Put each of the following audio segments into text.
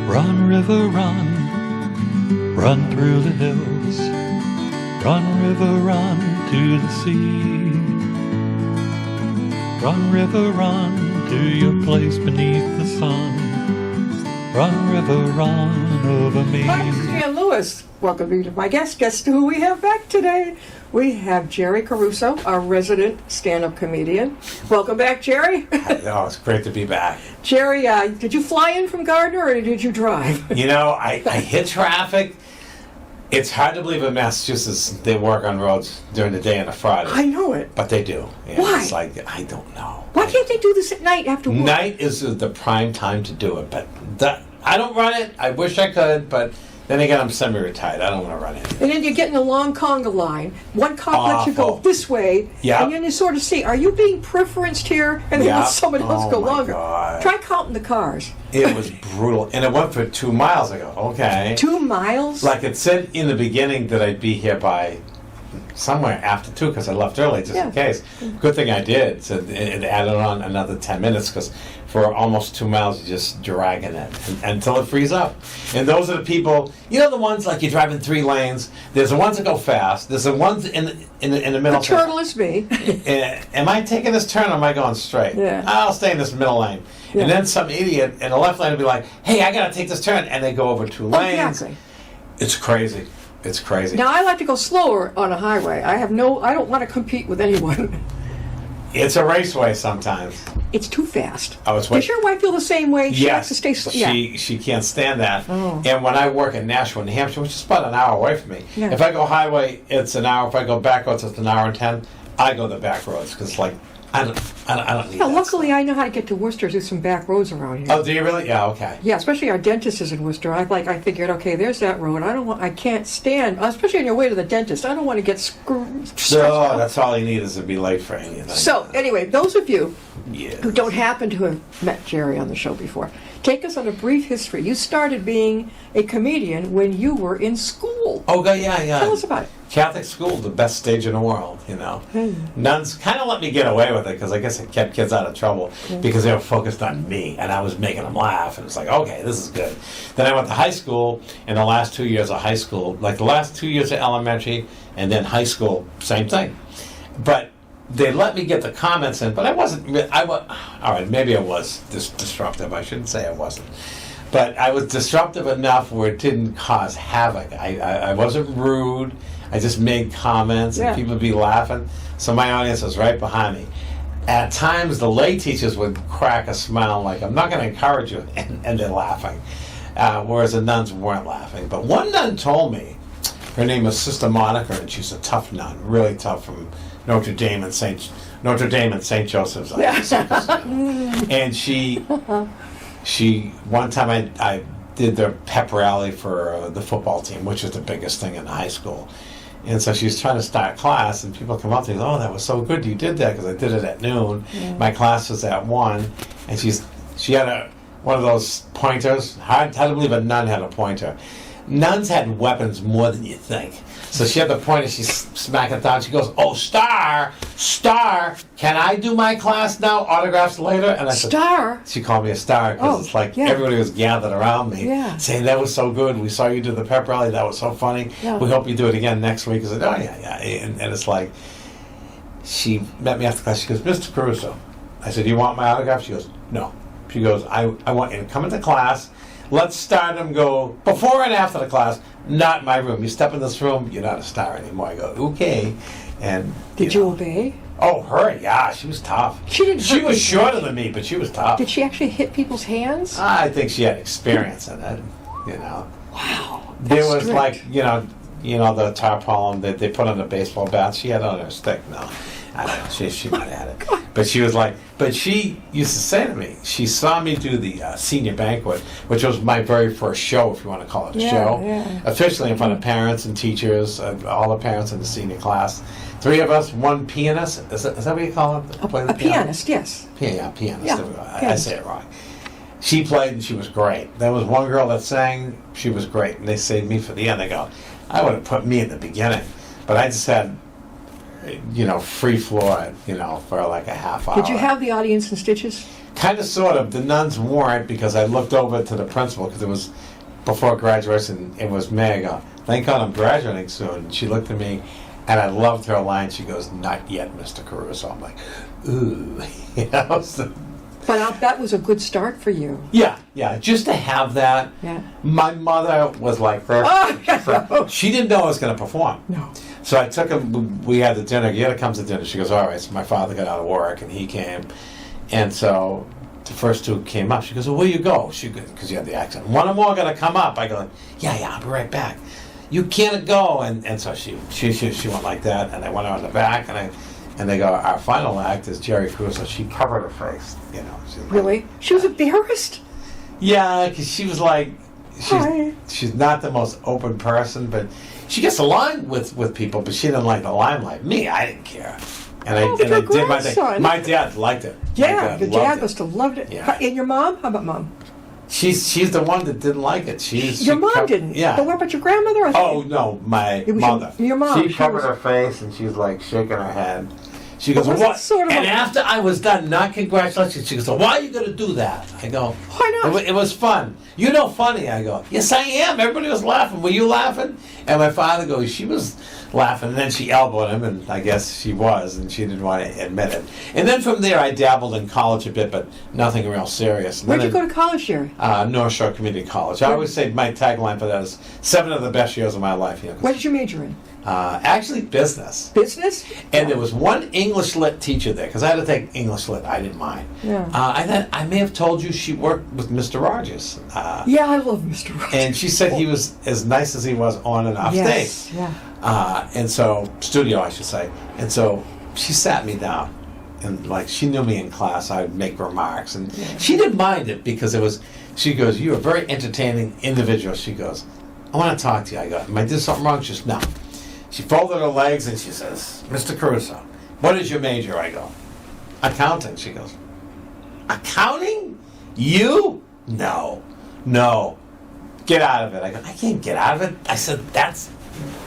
Run, river, run, run through the hills. Run, river, run to the sea. Run, river, run to your place beneath the sun. Run, river, run over me. Hi, this is Jan Lewis. Welcome to my guest. Guess who we have back today? We have Jerry Caruso, our resident stand-up comedian. Welcome back, Jerry. Oh, it's great to be back. Jerry, did you fly in from Gardner or did you drive? You know, I hit traffic. It's hard to believe in Massachusetts they work on roads during the day and a Friday. I know it. But they do. Yeah, Why? It's like, I don't know. Why can't they do this at night after work? Night is the prime time to do it, but I don't run it. I wish I could, but then again, I'm semi-retired. I don't want to run it. And then you get in a long conga line. One cop lets you go this way, Yep. and then you sort of see, are you being preferenced here? And then Yep. let someone else go Oh, my longer. God. Try counting the cars. It was brutal. And it went for 2 miles ago. Okay. 2 miles? Like it said in the beginning that I'd be here by somewhere after 2 because I left early just in case. Good thing I did. So it added on another 10 minutes because for almost 2 miles you're just dragging it until it frees up. And those are the people, you know, the ones like you're driving 3 lanes. There's the ones that go fast. There's the ones in the middle. The turtle is me. Am I taking this turn or am I going straight? Yeah. I'll stay in this middle lane. Yeah. And then some idiot in the left lane will be like, hey, I got to take this turn. And they go over 2 lanes. Exactly. It's crazy. It's crazy. Now, I like to go slower on a highway. I don't want to compete with anyone. It's a raceway sometimes. It's too fast. Oh, it's Does your wife feel the same way? She likes Yes, to stay slow. she can't stand that. Oh. And when I work in Nashua, New Hampshire, which is about an hour away from me, Yeah. if I go highway, it's an hour. If I go back roads, it's an hour and 10. I go the back roads because, like, I don't need Yeah, that luckily, stuff. I know how to get to Worcester through some back roads around here. Oh, do you really? Yeah, okay. Yeah, especially our dentist is in Worcester. I figured, okay, there's that road. I can't stand, especially on your way to the dentist. I don't want to get screwed. So that's all you need is to be late for anything. So, anyway, those of you Yes. who don't happen to have met Jerry on the show before, take us on a brief history. You started being a comedian when you were in school. Oh, yeah. Tell us about it. Catholic school, the best stage in the world, you know. Nuns kind of let me get away with it because I guess it kept kids out of trouble because they were focused on me and I was making them laugh. And it's like, okay, this is good. Then I went to high school, and the last 2 years of high school, like the last 2 years of elementary and then high school, same thing. But they let me get the comments in, but I wasn't, all right, maybe I was disruptive. I shouldn't say I wasn't. But I was disruptive enough where it didn't cause havoc. I wasn't rude. I just made comments and people would be laughing. So my audience was right behind me. At times, the lay teachers would crack a smile like, I'm not going to encourage you, and they're laughing. Whereas the nuns weren't laughing. But one nun told me, her name was Sister Monica, and she's a tough nun, really tough, from Notre Dame and St. Joseph's. And she one time I did their pep rally for the football team, which is the biggest thing in high school. And so she was trying to start class, and people come up to me, oh, that was so good you did that, because I did it at noon. My class was at 1, and she had one of those pointers. Hard to believe a nun had a pointer. Nuns had weapons more than you think. So she had the pointer, she smacked it down, she goes, oh, Star, can I do my class now? Autographs later? And I said, Star? She called me a star because it's like everybody was gathered around me saying, that was so good, we saw you do the pep rally, that was so funny, we hope you do it again next week. I said, oh, yeah. And it's like, she met me after class, she goes, Mr. Caruso. I said, do you want my autograph? She goes, no. She goes, I want you to come into class, let's start them go before and after the class, not my room. You step in this room, you're not a star anymore. I go, okay. And Did you obey? Oh, her, yeah, she was tough. She was shorter than me, but she was tough. Did she actually hit people's hands? I think she had experience in it, you know. Wow. There was strict. like, you know, the tarpaulin that they put on the baseball bat. She had it on her stick. No, I don't know. She might have had it. But she was like, but she used to say to me, she saw me do the senior banquet, which was my very first show, if you want to call it a show. Yeah. Officially in front of parents and teachers, all the parents in the senior class. 3 of us, 1 pianist. Is that what you call it? A pianist, yes. Pianist. Yeah, I say it wrong. She played and she was great. There was one girl that sang, she was great. And they saved me for the end. They go, I would have put me in the beginning. But I just had free floored, for like a half hour. Did you have the audience in stitches? Kind of, sort of. The nuns weren't, because I looked over to the principal, because it was before graduation. It was May. I go, thank God I'm graduating soon. And she looked at me, and I loved her line. She goes, not yet, Mr. Caruso. I'm like, ooh. So, But that was a good start for you. yeah, just to have that. Yeah. My mother was like this. Oh, She didn't know I was going to perform. no. So I took him, we had the dinner. You got to come to dinner. She goes, all right. So my father got out of work, and he came. And so the first two came up. She goes, well, where you go? Because you had the accent. One or more going to come up. I go, yeah, I'll be right back. You can't go. And so she went like that, and I went on the back, and they go, our final act is Jerry Caruso. She covered her face, She's like, Really? She was embarrassed? yeah, because she was like, Hi. she's not the most open person, but she gets along with people, but she didn't like the limelight. Me, I didn't care. And I did my thing. grandson. My dad liked it. Yeah, the dad loved must have loved it. Yeah. And your mom? How about mom? She's the one that didn't like it. Your mom didn't? Yeah. But what about your grandmother? Oh, no, my It was mother. your mom. She She covered was- her face, and she's like shaking her head. She goes, But was it what? sort of And a- after I was done, not congratulations, she goes, why are you going to do that? I go, Why not? It was fun. Funny. I go, yes, I am. Everybody was laughing. Were you laughing? And my father goes, she was laughing. And then she elbowed him, and I guess she was, and she didn't want to admit it. And then from there, I dabbled in college a bit, but nothing real serious. And Where'd you then go to college, Jerry? North Shore Community College. I always say my tagline for that is 7 of the best years of my life. What did you major in? Actually, business. Business? And there was one English lit teacher there, because I had to take English lit. I didn't mind. Yeah. I may have told you she worked with Mr. Rogers. Yeah, I love Mr. Rogers. And she said he was as nice as he was on and off Yes, stage. yeah. And so, studio, I should say. And so she sat me down. And like, she knew me in class. I would make remarks. And she didn't mind it, because she goes, you're a very entertaining individual. She goes, I want to talk to you. I go, am I did something wrong? She goes, no. She folded her legs and she says, Mr. Caruso, what is your major? I go, accounting. She goes, accounting? You? No. Get out of it. I go, I can't get out of it. I said, that's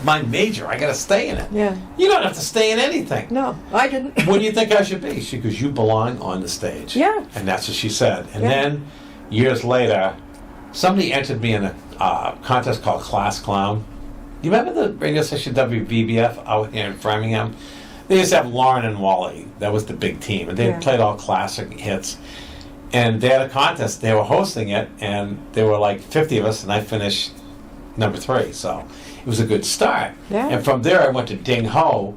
my major. I got to stay in it. Yeah. You don't have to stay in anything. No, I didn't. What do you think I should be? She goes, you belong on the stage. Yeah. And that's what she said. And Yeah. then, years later, somebody entered me in a contest called Class Clown. You remember the radio station WBBF out here in Framingham? They used to have Lauren and Wally. That was the big team. And they Yeah. played all classic hits. And they had a contest. They were hosting it, and there were like 50 of us, and I finished number 3. So it was a good start. Yeah. And from there, I went to Ding Ho.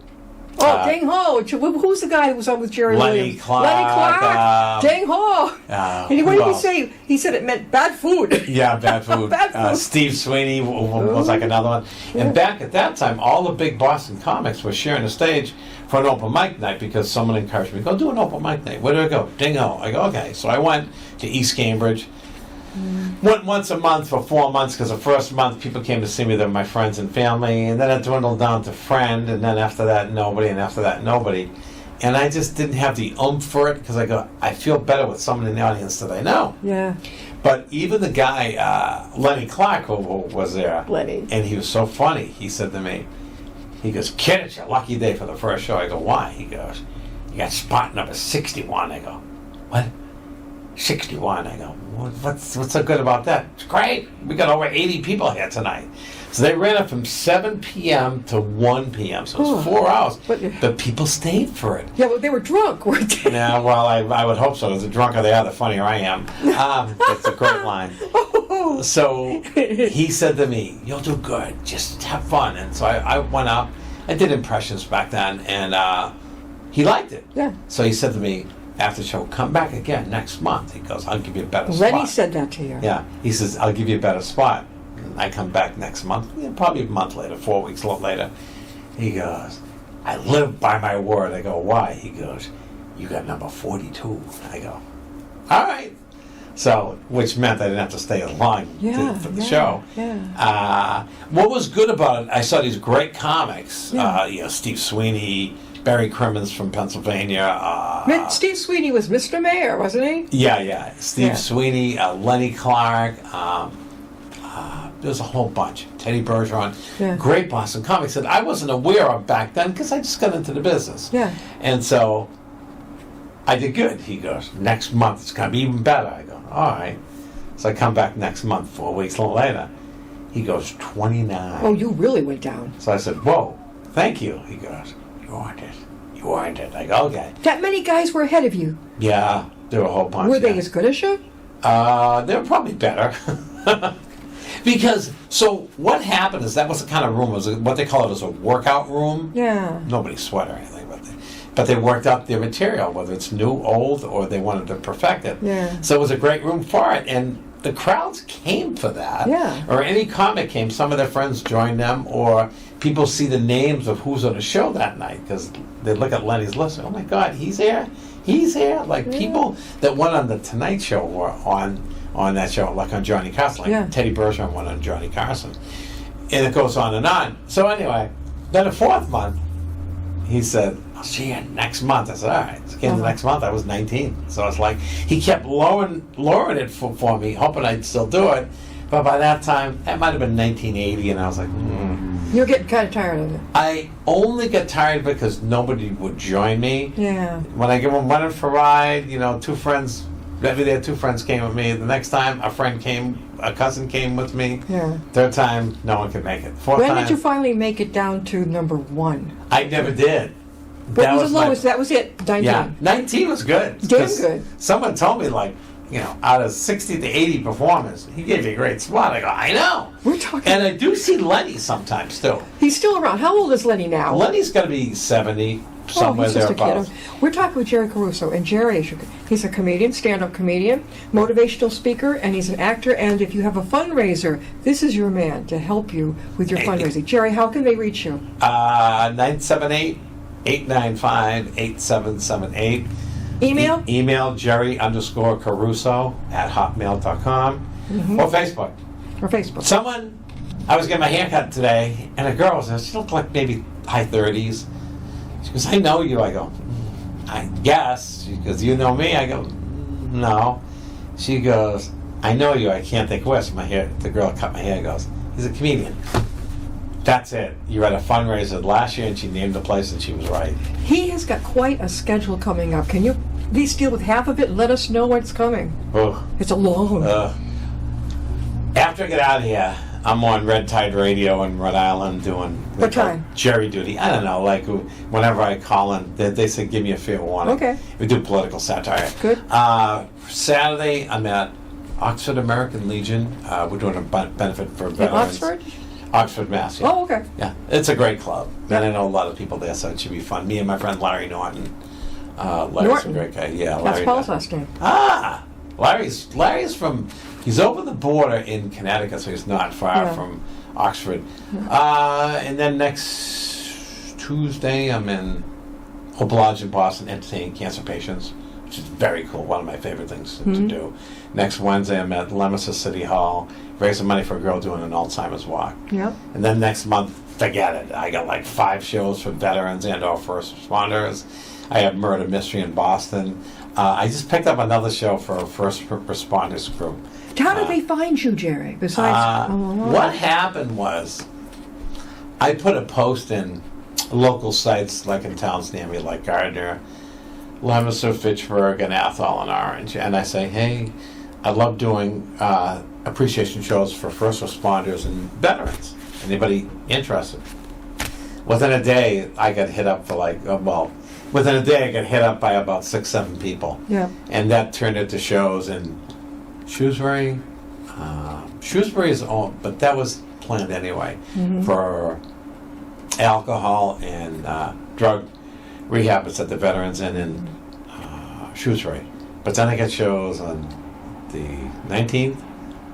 Oh, Ding Ho. Who's the guy who was on with Jerry Lenny Williams? Clark, Lenny Clark. Ding Ho. And what who did he else? say? He said it meant bad food. Yeah, bad food. Bad food. Steve Sweeney was like another one. And back at that time, all the big Boston comics were sharing the stage for an open mic night, because someone encouraged me, go do an open mic night. Where do I go? Ding Ho. I go, okay. So I went to East Cambridge. Went once a month for 4 months, because the first month people came to see me. They were my friends and family. And then it dwindled down to friend. And then after that, nobody. And after that, nobody. And I just didn't have the oomph for it, because I go, I feel better with someone in the audience that I know. Yeah. But even the guy, Lenny Clark, who was there, Lenny. and he was so funny, he said to me, he goes, kid, it's your lucky day for the first show. I go, why? He goes, you got spot number 61. I go, what? 61. I go, what's so good about that? It's great. We got over 80 people here tonight. So they ran it from 7 p.m. to 1 p.m. So it was 4 hours. But people stayed for it. Yeah, well, they were drunk, weren't they? Yeah, well, I would hope so. The drunker they are, the funnier I am. That's a great line. So he said to me, you'll do good. Just have fun. And so I went up. I did impressions back then, and he liked it. Yeah. So he said to me after the show, come back again next month. He goes, I'll give you a better spot. Lenny said that to you. Yeah. He says, I'll give you a better spot. And I come back next month, probably a month later, 4 weeks later. He goes, I live by my word. I go, why? He goes, you got number 42. I go, all right. So, which meant I didn't have to stay as long for the show. Yeah. What was good about it, I saw these great comics. Yeah. Steve Sweeney, Barry Crimmins from Pennsylvania. Steve Sweeney was Mr. Mayor, wasn't he? Yeah. Steve Sweeney, Lenny Clark, there's a whole bunch. Teddy Bergeron, Yeah. great Boston comics that I wasn't aware of back then because I just got into the business. Yeah. And so I did good. He goes, next month it's going to be even better. I go, all right. So I come back next month, 4 weeks later. He goes, 29. Oh, you really went down. So I said, whoa, thank you. He goes, you earned it. You earned it. I go, okay. That many guys were ahead of you. Yeah, there were a whole bunch. Were they yeah. as good as you? They were probably better. Because, so what happened is that was the kind of room, was what they call it as a workout room. Yeah. Nobody sweat or anything, but they worked out their material, whether it's new, old, or they wanted to perfect it. Yeah. So it was a great room for it, and the crowds came for that. Yeah. Or any comic came, some of their friends joined them, or people see the names of who's on the show that night, because they look at Lenny's list, oh my God, he's here? He's here? Like people that went on the Tonight Show were on that show, like on Johnny Carson, like Yeah. Teddy Bergeron went on Johnny Carson. And it goes on and on. So anyway, then the fourth month, he said, I'll see you next month. I said, all right. So came the next month, I was 19. So it's like, he kept lowering it for me, hoping I'd still do it. But by that time, that might have been 1980, and I was like, You're getting kind of tired of it. I only got tired because nobody would join me. Yeah. When I went in for a ride, two friends, maybe there 2 friends came with me. The next time, a cousin came with me. Yeah. Third time, no one could make it. Fourth When time, did you finally make it down to number 1? I never did. What was the lowest? That was it. 19. Yeah, 19 was good. Damn 'Cause good. Someone told me, like, out of 60 to 80 performers, he gave you a great spot. I go, I know. We're talking. And I do see Lenny sometimes, too. He's still around. How old is Lenny now? Lenny's got to be 70, somewhere he's just a thereabouts. kid. We're talking with Jerry Caruso, and Jerry, he's a comedian, stand-up comedian, motivational speaker, and he's an actor. And if you have a fundraiser, this is your man to help you with your fundraising. Jerry, how can they reach you? 978-895-8778. Email? Email Jerry_Caruso at hotmail.com or Facebook. Or Facebook. Someone, I was getting my hair cut today, and a girl says, she looked like maybe high 30s. She goes, I know you. I go, I guess. She goes, you know me? I go, no. She goes, I know you. I can't think which. The girl cut my hair, goes, he's a comedian. That's it. You were at a fundraiser last year, and she named the place, and she was right. He has got quite a schedule coming up. Can you at least deal with half of it and let us know what's coming? Ugh. It's a long. After I get out of here, I'm on Red Tide Radio in Rhode Island doing What time? Jury duty. I don't know, like whenever I call in, they say give me a fair warning. Okay. We do political satire. Good. Saturday, I'm at Oxford American Legion. We're doing a benefit for In veterans. Oxford? Oxford, Mass. Yeah. Oh, okay. Yeah, it's a great club. And I know a lot of people there, so it should be fun. Me and my friend Larry Norton. Larry's Norton? a great guy. Yeah, That's Larry. Paul's last name. Larry's from, he's over the border in Connecticut, so he's not far from Oxford. And then next Tuesday, I'm in Hope Lodge in Boston, entertaining cancer patients, which is very cool. One of my favorite things to do. Next Wednesday, I'm at Leominster City Hall, raising money for a girl doing an Alzheimer's walk. Yep. And then next month, forget it. I got like 5 shows for veterans and or first responders. I have Murder Mystery in Boston. I just picked up another show for a first responders group. How do they find you, Jerry? Besides, what happened was, I put a post in local sites like in towns near me, like Gardner, Leominster, Fitchburg, and Athol and Orange, and I say, hey, I love doing appreciation shows for first responders and veterans. Anybody interested? Within a day, I got hit up for within a day, I got hit up by about 6-7 people. Yeah. And that turned into shows in Shrewsbury. Shrewsbury is own, but that was planned anyway for alcohol and drug rehab. It's at the Veterans Inn in Shrewsbury. But then I got shows on the 19th,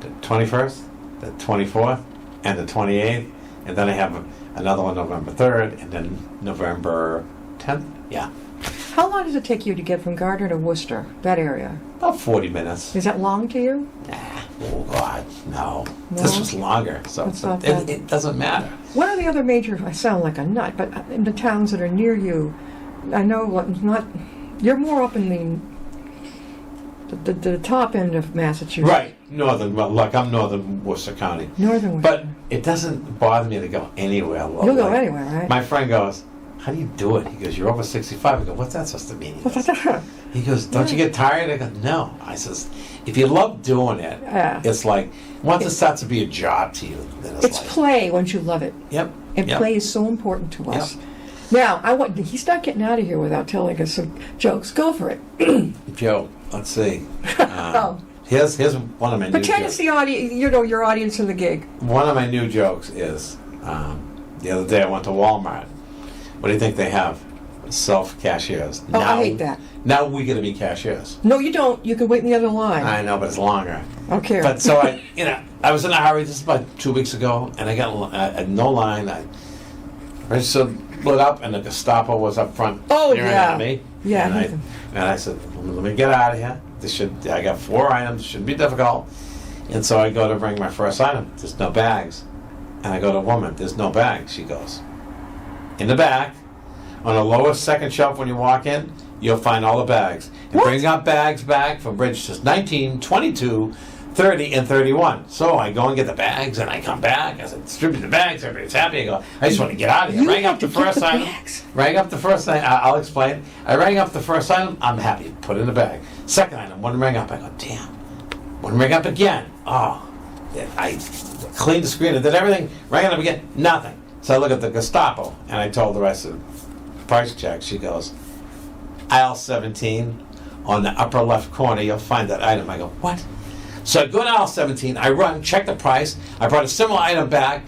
the 21st, the 24th, and the 28th. And then I have another one November 3rd, and then November 10th. Yeah. How long does it take you to get from Gardner to Worcester, that area? About 40 minutes. Is that long to you? Oh, God, no. No? This was longer, so That's not bad. it doesn't matter. What are the other major, I sound like a nut, but in the towns that are near you, I know you're more up in the top end of Massachusetts. Right. northern. Well, look, I'm northern Worcester County. Northern Worcester. But it doesn't bother me to go anywhere. You'll go anywhere, right? My friend goes, how do you do it? He goes, you're over 65. I go, what's that supposed to mean? He goes, don't you get tired? I go, no. I says, if you love doing it, it's like, once it starts to be a job to you, then it's like... play once you love it. Yep. And play is so important to us. Now, he's not getting out of here without telling us some jokes. Go for it. Joe, let's see. Here's one of my new jokes. Pretend it's the audience, your audience in the gig. One of my new jokes is, the other day I went to Walmart. What do you think they have? Self-cashiers. Oh, I hate that. Now we get to be cashiers. No, you don't. You can wait in the other line. I know, but it's longer. I don't care. But so I was in a hurry. This is about 2 weeks ago, and I got no line. I registered, lit up, and the Gestapo was up front staring at me. Yeah. And I said, let me get out of here. I got 4 items. Shouldn't be difficult. And so I go to bring my first item. There's no bags. And I go to a woman. There's no bags. She goes, in the back, on the lowest second shelf when you walk in, you'll find all the bags. And bring up bags back from registers 19, 22, 30, and 31. So I go and get the bags, and I come back. I said, distribute the bags. Everybody's happy. I go, I just want to get out of here. Rang up the first item. Rang up the first item. I'll explain. I rang up the first item. I'm happy. Put it in the bag. Second item, one rang up. I go, damn. One rang up again. Oh. I cleaned the screen and did everything. Rang it up again. Nothing. So I look at the Gestapo, and I told her, I said, price check. She goes, aisle 17, on the upper left corner, you'll find that item. I go, what? So I go to aisle 17, I run, check the price. I brought a similar item back.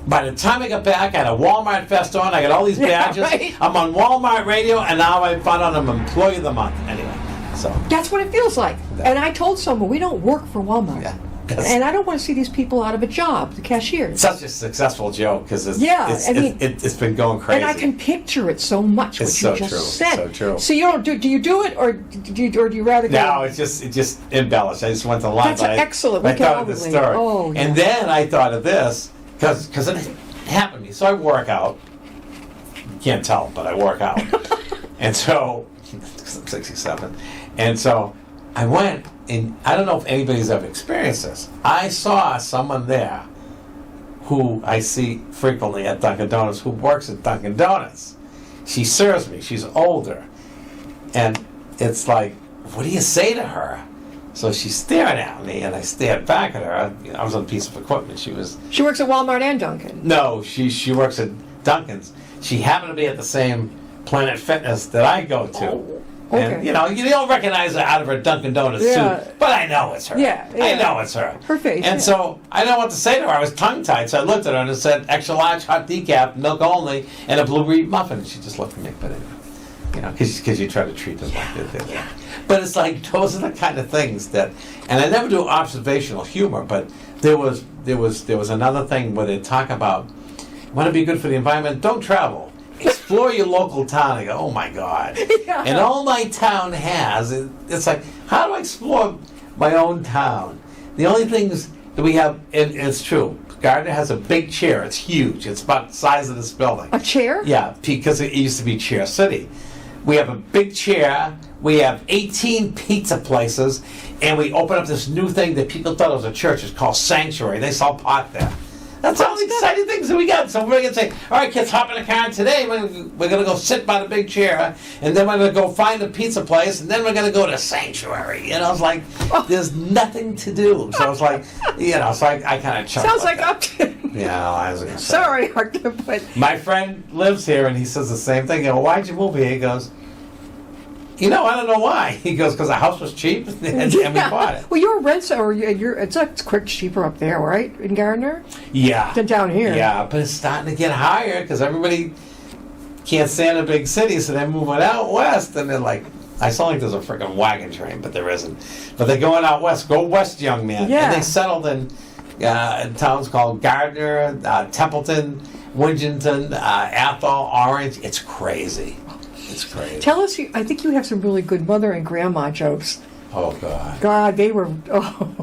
By the time I got back, I had a Walmart vest on. I got all these badges. Yeah, right. I'm on Walmart radio, and now I found out I'm Employee of the Month. Anyway, so. That's what it feels like. And I told someone, we don't work for Walmart. Yeah. And I don't want to see these people out of a job, the cashiers. Such a successful joke, because it's been going crazy. And I can picture it so much, what you just said. So true. So you don't do you do it, or do you rather go? No, it's just embellished. I just went to line. That's excellent. I thought of the story. Oh, yeah. And then I thought of this, because it happened to me. So I work out. You can't tell, but I work out. And so, because I'm 67. And so I went, and I don't know if anybody's ever experienced this. I saw someone there who I see frequently at Dunkin' Donuts, who works at Dunkin' Donuts. She serves me. She's older. And it's like, what do you say to her? So she's staring at me, and I stared back at her. I was on a piece of equipment. She works at Walmart and Dunkin'. No, she works at Dunkin's. She happened to be at the same Planet Fitness that I go to. Oh, okay. And, you don't recognize her out of her Dunkin' Donuts suit, but I know it's her. Yeah. I know it's her. Her face. And so I didn't know what to say to her. I was tongue-tied, so I looked at her and it said, extra large, hot decaf, milk only, and a blueberry muffin. She just looked at me, but anyway, because you try to treat them like that. Yeah. But it's like, those are the kind of things that, and I never do observational humor, but there was another thing where they talk about, want to be good for the environment, don't travel. Explore your local town. I go, oh my God. Yeah. And all my town has, it's like, how do I explore my own town? The only things that we have, and it's true, Gardner has a big chair. It's huge. It's about the size of this building. A chair? Yeah, because it used to be Chair City. We have a big chair. We have 18 pizza places, and we open up this new thing that people thought it was a church. It's called Sanctuary. They sell pot there. That's all the exciting things that we got. So we're going to say, all right, kids, hop in the car, and today we're going to go sit by the big chair, and then we're going to go find a pizza place, and then we're going to go to Sanctuary. It's like, there's nothing to do. So it's like, so I kind of chuckle. Sounds like Upton. Yeah, I was going to say. Sorry, Upton, but... My friend lives here, and he says the same thing. I go, why'd you move here? He goes, I don't know why. He goes, because the house was cheap, and we bought it. Well, you're a rent, or it's quick cheaper up there, right, in Gardner? Yeah. Than down here. Yeah, but it's starting to get higher, because everybody can't stand a big city, so they're moving out west, and they're like, I sound like there's a freaking wagon train, but there isn't. But they're going out west. Go west, young man. Yeah. And they settled in towns called Gardner, Templeton, Wingenton, Athol, Orange. It's crazy. It's crazy. Tell us, I think you have some really good mother and grandma jokes. Oh, God. God, they were...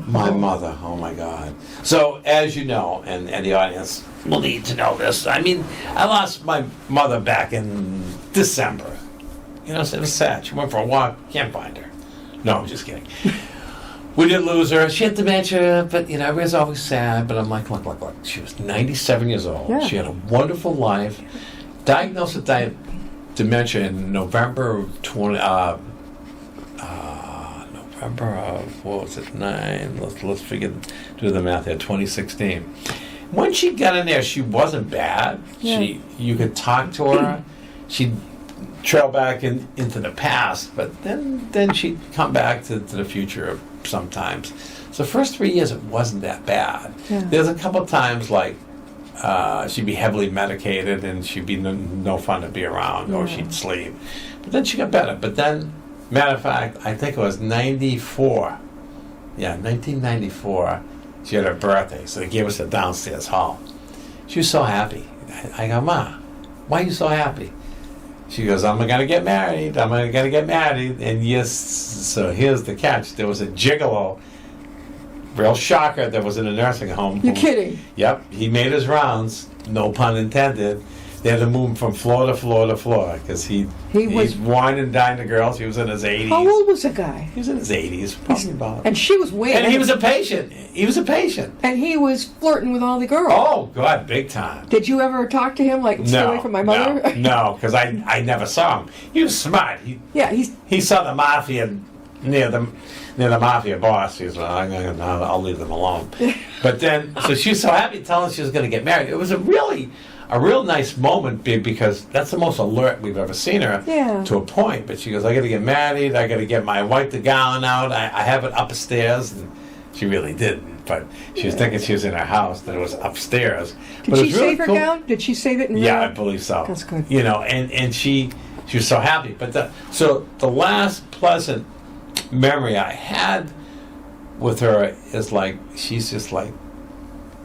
My mother, oh, my God. So, as you know, and the audience will need to know this, I lost my mother back in December. So it was sad. She went for a walk, can't find her. No, I'm just kidding. we did lose her. She had dementia, but I was always sad. But I'm like, look. She was 97 years old. Yeah. She had a wonderful life. Diagnosed with dementia in November of November of, what was it, 9? Let's do the math here. 2016. When she got in there, she wasn't bad. Yeah. You could talk to her. She'd trail back into the past, but then she'd come back to the future sometimes. So the first 3 years, it wasn't that bad. Yeah. There's a couple of times like she'd be heavily medicated and she'd be no fun to be around, or she'd sleep. But then she got better. But then, matter of fact, I think it was 94. Yeah, 1994. She had her birthday, so they gave us a downstairs hall. She was so happy. I go, Ma, why are you so happy? She goes, I'm going to get married. I'm going to get married. And yes, so here's the catch. There was a gigolo, real shocker, that was in a nursing home. You're kidding. Yep. He made his rounds, no pun intended. They had to move him from floor to floor to floor because he's wine and dine the girls. He was in his 80s. How old was the guy? He was in his 80s, probably about. And she was way. And he was a patient. He was a patient. And he was flirting with all the girls. Oh, God, big time. Did you ever talk to him like, stay away from my mother? No, because I never saw him. He was smart. He saw the mafia near the mafia boss. He was like, I'll leave them alone. But then, so she was so happy telling us she was going to get married. It was a real nice moment because that's the most alert we've ever seen her to a point. But she goes, I got to get married. I got to get my wife the gown out. I have it upstairs. And she really didn't. But she was thinking she was in her house, that it was upstairs. Did she save her gown? Did she save it in I believe so. That's good. And she was so happy. But the last pleasant memory I had with her is like, she's just like,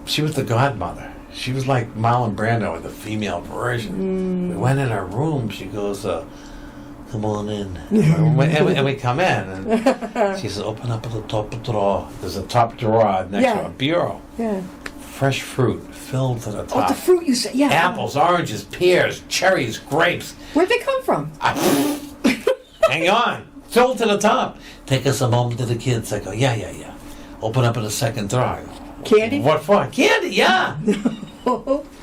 she was the godmother. She was like Marlon Brando, the female version. We went in her room. She goes, come on in. and we come in. And she says, open up at the top of the drawer. There's a top drawer next to a bureau. Yeah. Fresh fruit filled to the top. Oh, the fruit you said, yeah. Apples, oranges, pears, cherries, grapes. Where'd they come from? Hang on. Filled to the top. Take us a moment to the kids. I go, yeah. Open up in the second drawer. Candy? What for? Candy, yeah.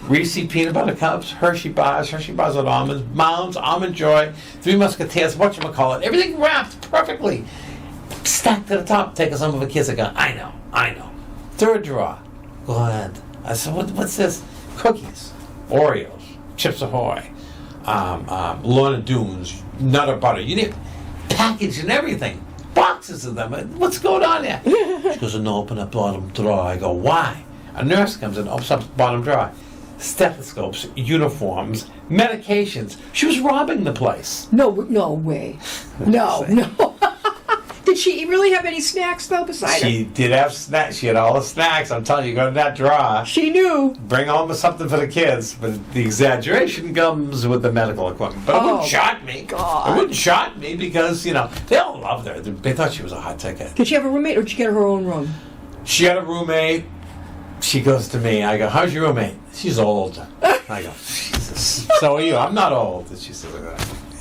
Reese's peanut butter cups, Hershey bars with almonds, Mounds, Almond Joy, Three Musketeers, whatchamacallit, everything wrapped perfectly. Stacked to the top. Take some of the kids. I go, I know. Third drawer. Go ahead. I said, what's this? Cookies, Oreos, Chips Ahoy, Lorna Doones, Nutter Butter. You need package and everything. Boxes of them. What's going on there? She goes, no, open up bottom drawer. I go, why? A nurse comes in, opens up bottom drawer. Stethoscopes, uniforms, medications. She was robbing the place. No way. No. Did she really have any snacks, though, beside her? She did have snacks. She had all the snacks. I'm telling you, go to that drawer. She knew. Bring home something for the kids. But the exaggeration comes with the medical equipment. But it wouldn't shock me. God. It wouldn't shock me because, they all loved her. They thought she was a hot ticket. Did she have a roommate, or did she get her own room? She had a roommate. She goes to me. I go, how's your roommate? She's old. I go, Jesus. So are you. I'm not old. And she said,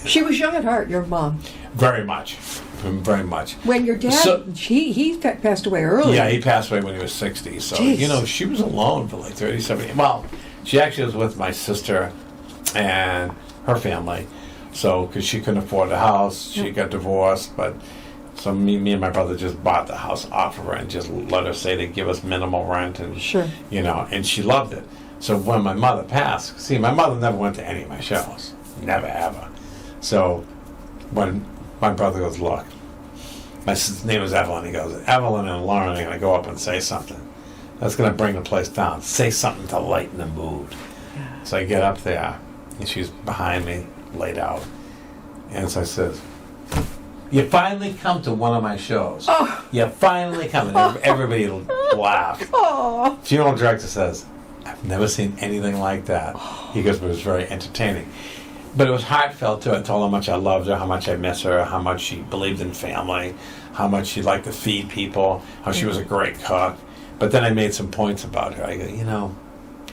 She was young at heart, your mom. Very much. Very much. When your dad, he passed away early. Yeah, he passed away when he was 60. So, Jeez. She was alone for like 37. Well, she actually was with my sister and her family. So, because she couldn't afford a house, she got divorced. But so me and my brother just bought the house off of her and just let her stay to give us minimal rent. And, and she loved it. So when my mother passed, see, my mother never went to any of my shows. Never, ever. So when my brother goes, look, my sister's name is Evelyn. He goes, Evelyn and Lauren are going to go up and say something. That's going to bring the place down. Say something to lighten the mood. Yeah. So I get up there, and she's behind me, laid out. And so I says, you finally come to one of my shows. Oh. You finally come. And everybody laughed. Oh. Funeral director says, I've never seen anything like that. He goes, but it was very entertaining. But it was heartfelt, too. I told her how much I loved her, how much I miss her, how much she believed in family, how much she liked to feed people, how she was a great cook. But then I made some points about her. I go,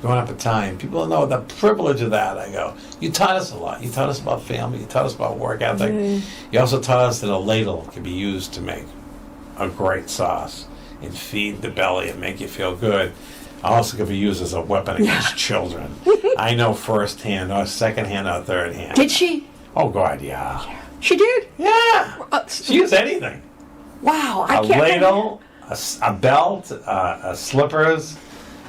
growing up at time, people don't know the privilege of that. I go, you taught us a lot. You taught us about family. You taught us about work ethic. You also taught us that a ladle can be used to make a great sauce and feed the belly and make you feel good. Also can be used as a weapon against children. I know firsthand, or secondhand, or thirdhand. Did she? Oh, God, yeah. She did? Yeah. She used anything. Wow. I A can't ladle, a belt, slippers,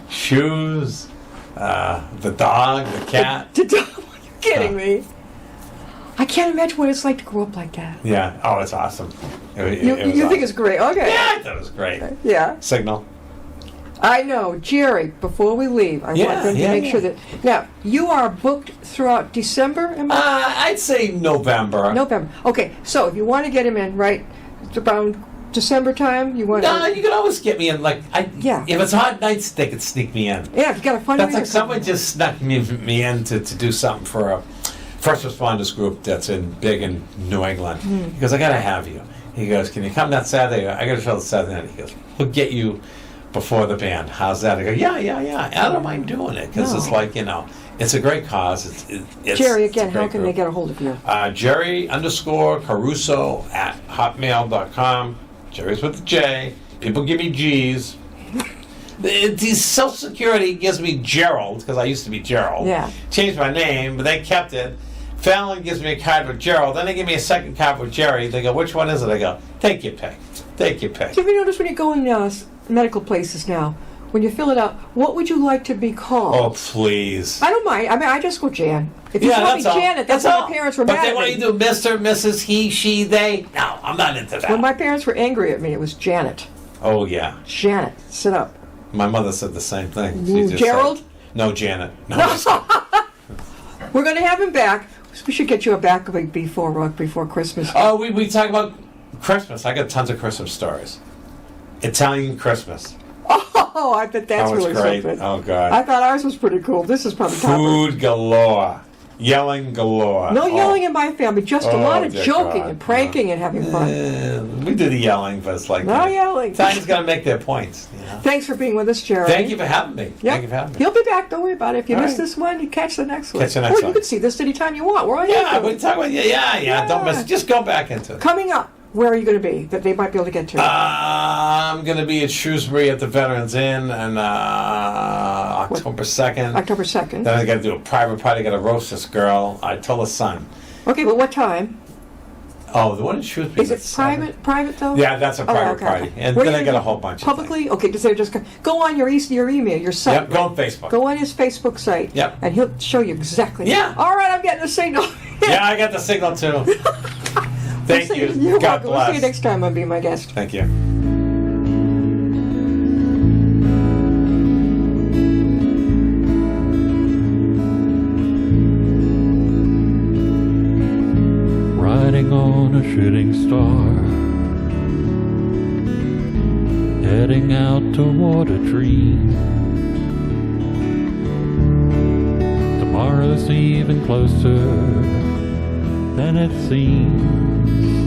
shoes, the dog, the cat. Are you kidding me? I can't imagine what it's like to grow up like that. Yeah. Oh, it's awesome. You was think awesome. it's great? Okay. Yeah, I thought it was great. Yeah. Signal. I know. Jerry, before we leave, I want them to make sure that... Now, you are booked throughout December? I'd say November. November. Okay, so if you want to get him in, right, it's around December time, you want No, to... you can always get me in. Like, Yeah. If it's hot nights, they could sneak me in. Yeah, if you got a fundraiser... That's like someone just snuck me in to do something for a first responders group that's big in New England. He goes, I got to have you. He goes, can you come that Saturday? I got a show the Saturday night. He goes, we'll get you before the band. How's that? I go, yeah. I don't mind doing it because it's like, it's a great cause. It's Jerry, again, it's a how great can they group. get a hold of you? Jerry_Caruso @hotmail.com. Jerry's with the J. People give me G's. The Social Security gives me Gerald because I used to be Gerald. Yeah. Changed my name, but they kept it. Fallon gives me a card with Gerald. Then they give me a second card with Jerry. They go, which one is it? I go, take your pick. Take your pick. Do you ever notice when you go in medical places now, when you fill it out, what would you like to be called? Oh, please. I don't mind. I mean, I just go Jan. If you call me Janet, that's all. how my parents were But mad they at want me. you to do Mr., Mrs., he, she, they. No, I'm not into that. When my parents were angry at me, it was Janet. Oh, yeah. Janet, sit up. My mother said the same thing. Gerald? Said, no, Janet. No. We're going to have him back. We should get you a back before Christmas. Oh, we talk about Christmas. I got tons of Christmas stories. Italian Christmas. Oh, I bet that's That was really great. something. Oh, God. I thought ours was pretty cool. This is probably top. Food galore. Yelling galore. No yelling in my family, just a lot of dear joking God. and pranking and having fun. We do the yelling, but it's like... No yelling. Italians got to make their points. Thanks for being with us, Jerry. Thank you for having me. Yep. Thank you for having me. He'll be back. Don't worry about it. If you All miss right. this one, you catch the next one. Catch the next or one. you can see this anytime you want. We're on Yeah, YouTube. we talk about... Yeah. Don't miss it. Just go back into it. Coming up, where are you going to be that they might be able to get to? I'm going to be at Shrewsbury at the Veterans Inn on October 2nd. October 2nd. Then I got to do a private party. I got to roast this girl. I told her son. Okay, but what time? Oh, the one in Shrewsbury. Is it private though? Yeah, that's a private okay. party. And Where then are I you got a gonna- whole bunch Publicly? Okay, does they just go on your email, your site? Yep, go on Facebook. Go on his Facebook site. Yep. And he'll show you exactly. Yeah. All right, I'm getting a signal. Yeah, I got the signal too. Thank you. You're God welcome. We'll see you bless. next time on Be My Guest. Thank you. Riding on a shooting star, heading out toward a dream. Tomorrow's even closer than it seems.